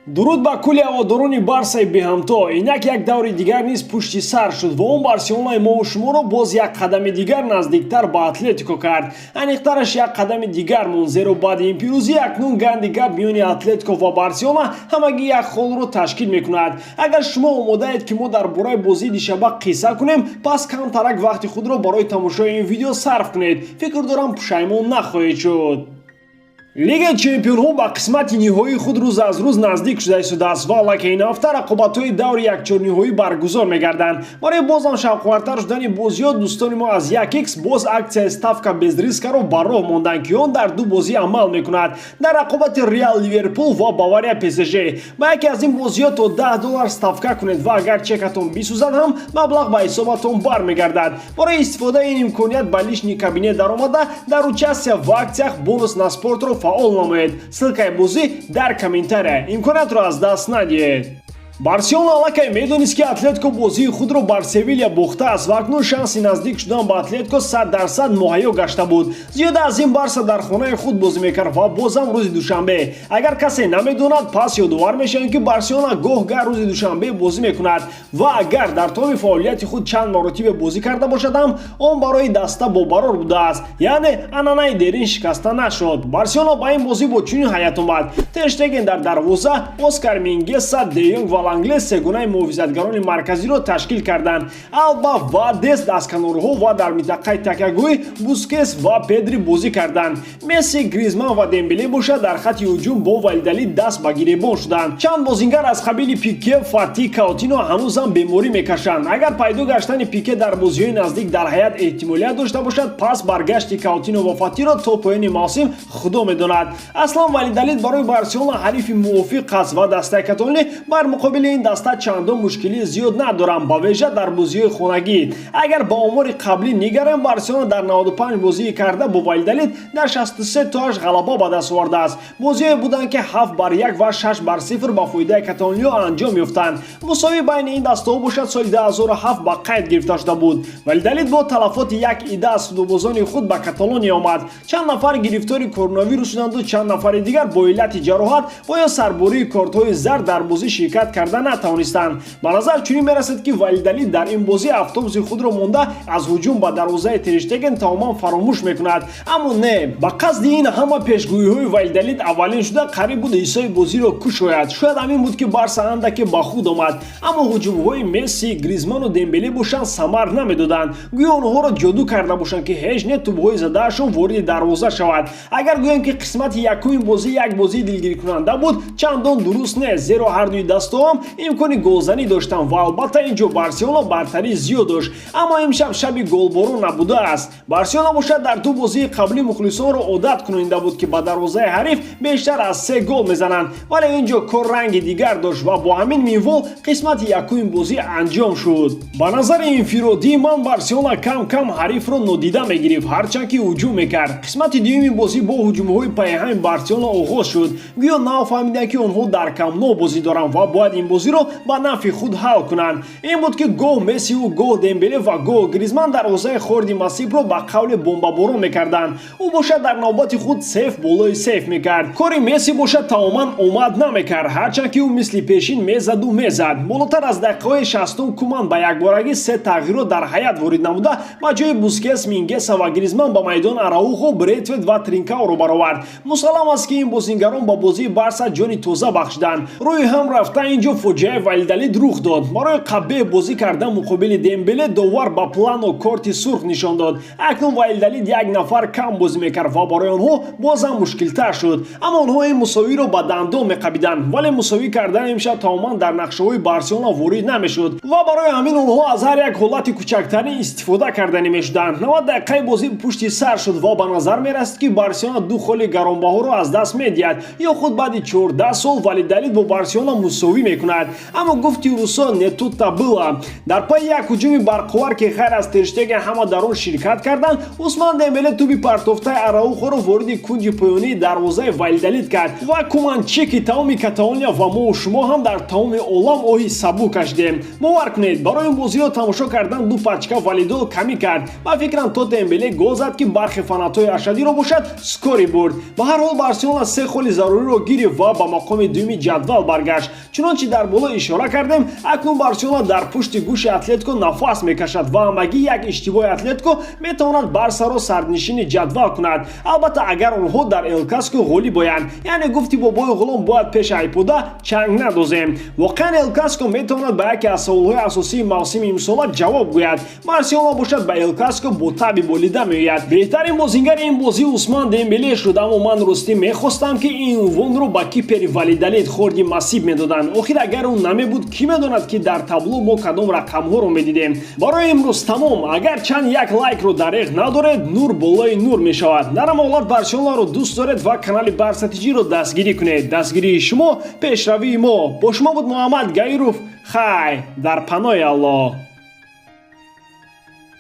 дуруд ба кулли ҳаводорони барсаи беҳамто. Инак як даври дигар низ пушти сар шуд ва он Барселонаи мову шуморо боз як қадами дигар наздиктар ба Атлетико кард. Аниқтараш як қадами дигар монд, зеро баъди ин пирӯзӣ акнун ганди гап миёни Атлетико ва Барселона ҳамагӣ як холро ташкил мекунад. Агар шумо омодаед ки мо дар бораи бозии дишаба қисса кунем, пас камтарак вақти худро барои тамошои ин видео сарф кунед. Фикр дорам пушаймон нахоҳед шуд. Лигаи чемпионҳо ба қисмати ниҳоии худ рӯз аз рӯз наздик шуда истодааст ва аллакай ин ҳафта рақобатҳои даври якчорниҳоӣ баргузор мегарданд. Барои бозам шавқовартар шудани бозиҳо дӯстони мо аз 1x боз аксияи ставка без рискаро ба роҳ монданд ки он дар ду бозӣ амал мекунад. Дар рақобати Реал Ливерпул ва Бавария ПСЖ ба яке аз ин бозиҳо то $10 ставка кунед ва агар чекатон бисӯзад ҳам маблағ ба ҳисобатон бармегардад. Барои истифодаи ин имконият ба лишни кабинет даромада дар участия ва аксиях бонус на спортро фаъол намоед. Ссилкаи бозӣ дар комментария. Имкониятро аз даст надиҳед. Барселона аллакай медонист ки Атлетико бозии худро бар Севилья бохтааст ва акнун шанси наздик шудан ба Атлетико 100% муҳайё гашта буд. Зиёда аз ин Барса дар хонаи худ бозӣ мекард ва бозам рӯзи душанбе. Агар касе намедонад, пас ёдовар мешавем ки Барселона гоҳ-гоҳ рӯзи душанбе бозӣ мекунад ва агар дар томи фаъолияти худ чанд маротибе бозӣ карда бошад ҳам он барои даста бобарор будааст, яъне ананаи дерин шикаста нашуд. Барселона ба ин бозӣ бо чунин ҳайят омад: Тер Штеген дар дарвоза, Оскар Мингеса, Де Йонг ва Ланглес сегонаи муҳофизатгарони марказиро ташкил карданд. Алба ва Дест аз канорҳо ва дар минтақаи такягӯӣ Бускес ва Педри бозӣ карданд. Месси, Гризман ва Дембеле боша дар хатти ҳуҷум бо Валидалид даст ба гиребон шуданд. Чанд бозингар аз қабили Пике, Фати, Каутино ҳанӯзам беморӣ мекашанд. Агар пайдо гаштани Пике дар бозиҳои наздик дар ҳаят эҳтимолият дошта бошад, пас баргашти Каутино ва Фатиро то поёни мавсим худо медонад. Аслан Валидалид барои Барселона ҳарифи мувофиқ аст ва дастаи католонӣ бар муқобили ин даста чандон мушкилӣ зиёд надорам, ба вежа дар бозиҳои хонагӣ. Агар ба омори қаблӣ нигарем, Барселона дар 95 бозии карда бо Валидалид дар 63 тоаш ғалаба ба даст овардааст. Бозиҳое буданд ки 7-1 ва 6-0 ба фоидаи каталониё анҷом ёфтанд. Мусовӣ байни ин дастаҳо бошад соли 2007 ба қайд гирифта шуда буд. Валидалид бо талафоти як ида аз судобозони худ ба Каталония омад. Чанд нафар гирифтори коронавирус шуданду чанд нафари дигар бо иллати ҷароҳат ва ё сарбории кортҳои зард дар бозӣ ширкат карда натавонистанд. Ба назар чунин мерасад ки Валидалид дар ин бозӣ автобуси худро монда аз ҳуҷум ба дарвозаи Тер Штеген тамоман фаромӯш мекунад. Аммо не, ба қасди ин ҳама пешгӯиҳои Валидалид аввалин шуда қариб буд ҳиссои бозиро кушояд. Шояд ҳамин буд ки Барса андаке ба худ омад. Аммо ҳуҷумҳои Месси, Гризману Дембеле бошанд самар намедоданд. Гӯё онҳоро ҷодӯ карда бошанд ки ҳеҷ не тӯбҳои задаашон вориди дарвоза шавад. Агар гӯем ки қисмати якуми бозӣ як бозии дилгирикунанда буд, чандон дуруст нест, зеро ҳардуи дастоҳам имкони голзанӣ доштанд ва албатта ин ҷо Барселона бартарӣ зиёд дошт. Аммо имшаб шаби голборон набудааст. Барселона бошад дар ду бозии қаблӣ мухлисонро одат кунонда буд ки ба дарвозаи ҳариф бештар аз 3 гол мезананд, вале ин ҷо кор ранги дигар дошт ва бо ҳамин минвол қисмати якуми бозӣ анҷом шуд. Ба назари инфиродии ман Барселона кам-кам ҳарифро нодида мегирифт, ҳарчанд ки ҳуҷум мекард. Қисмати дуюми бозӣ бо ҳуҷумҳои паиҳами Барселона оғоз шуд. Гӯё нафаҳмиданд ки онҳо дар камно бозӣ доранд ва бояд ин бозиро ба нафъи худ ҳал кунанд. Ин буд ки гоҳ Мессиву гоҳ Дембеле ва гоҳ Гризман дарвозаи хорди Масипро ба қавле бомбаборон мекарданд. Ӯ бошад дар навбати худ сеф болои сеф мекард. Кори Месси бошад тамоман омад намекард, ҳарчанд ки ӯ мисли пешин мезаду мезад. Болотар аз дақиқаҳои 60 Куман ба якборагӣ 3 тағйирот дар ҳаят ворид намуда, ба ҷои Бускес, Мингеса ва Гризман ба майдон Араухо, Брейтвейт ва Тринкаоро баровард. Мусаллам аст ки ин бозингарон ба бозии Барса ҷони тоза бахшиданд. Рӯи ҳам рафта ин ҷо фоҷиаи Валидалид рух дод. Барои қаббеҳ бозӣ кардан муқобили Дембеле довар ба плано корти сурх нишон дод. Акнун Валидалид як нафар кам бозӣ мекард ва барои онҳо бозам мушкилтар шуд. Аммо онҳо ин мусовиро ба дандон меқабиданд, вале мусовӣ кардан имшаб тамоман дар нақшаҳои Барселона ворид намешуд ва барои ҳамин онҳо аз ҳар як ҳолати кӯчактарин истифода карданӣ мешуданд. 90 дақиқаи бозӣ пушти сар шуд ва ба назар мерасид ки Барселона ду холи гаронбаҳоро аз даст медиҳад ё худ баъди 14 сол Валидалид бо Барселона мусовӣ мекунад, аммо гуфти Руссо не тут-то было. Дар пойи як ҳуҷуми барқувар ки хайр аз Тер Штеген ҳама дар он ширкат карданд, Усман Дембеле туби партофтаи Араухоро ворidi кунҷи поёнии дарвозаи Валидалид кард ва Куманчеки таоми Каталония ва мову шумо ҳам дар таоми олам оҳи сабук кашидем. Бовар кунед, барои ин бозиро тамошо кардан ду пачка валидол камӣ кард. Ба фикрам то Дембеле гол зад ки бархи фанатҳои ашадиро бошад скори бурд. Ба ҳар ҳол Барселона се холи заруриро гирифт ва ба мақоми дуюми ҷадвал баргашт. Чунончи дар боло ишора кардем, акнун Барселона дар пушти гӯши Атлетико нафас мекашад ва ҳамагӣ як иштибоҳи Атлетико метавонад Барсаро сарнишини ҷадвал кунад. Албатта агар онҳо дар Эл Класико ғолиб оянд, яъне гуфти бобои ғулом бояд пеши айпода чанг надозем. Воқеан Эл Класико метавонад ба яке аз саволҳои асосии мавсими имсола ҷавоб гӯяд. Барселона бошад ба Эл Класико бо таби болида меояд. Беҳтарин бозингари ин бозӣ Усман Дембеле шуд, аммо ман ростӣ мехостам ки ин унвонро ба Кипери Валидалид Хорди Масиб медоданд. Охир агар он намебуд, кӣ медонад ки дар табло мо кадом рақамҳоро медидем. Барои имрӯз тамом. Агар чанд як лайкро дареғ надоред, нур болои нур мешавад. Дарам ҳолат Барселонаро дӯст доред ва канали Барса TG-ро дастгирӣ кунед. Дастгирии шумо пешравии мо. Бо шумо буд Муҳаммад Гаиров. Хай дар паноҳи Аллоҳ.